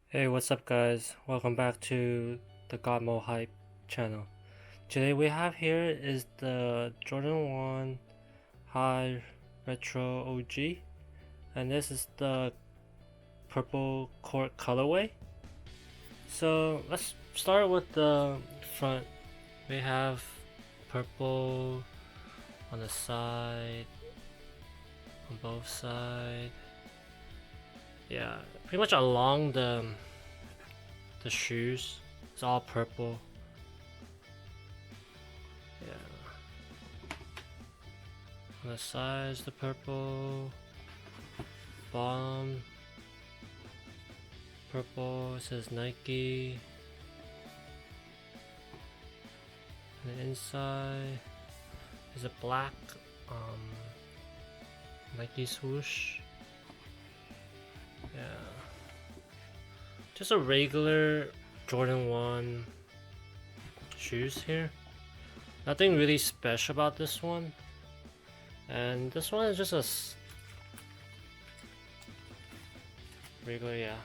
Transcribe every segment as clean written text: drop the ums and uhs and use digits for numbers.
Hey, what's up guys? Welcome back to the Godmo Hype channel. Today we have here is the Jordan 1 High Retro OG, and this is the purple court colorway. So let's start with the front. We have purple on the side, on both sides. Yeah, pretty much along the shoes. It's all purple. Yeah. On the sides, the purple. Bottom. Purple. It says Nike. And the inside is a black Nike swoosh. Yeah. Just a regular Jordan 1 shoes here. Nothing really special about this one. And this one is just a regular, yeah.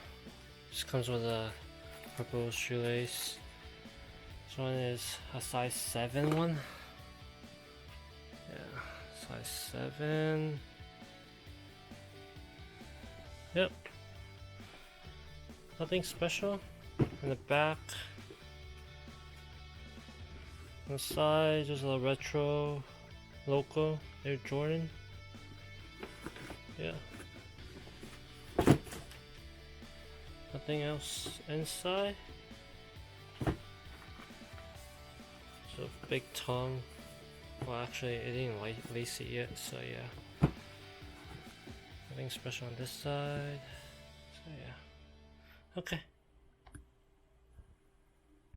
Just comes with a purple shoelace. This one is a size 7 one. Yeah, size 7. Yep. Nothing special. In the back, on the side, just a retro logo, Air Jordan. Yeah. Nothing else inside. So big tongue. Well, actually, it didn't lace it yet, so yeah. Nothing special on this side. So yeah. Okay.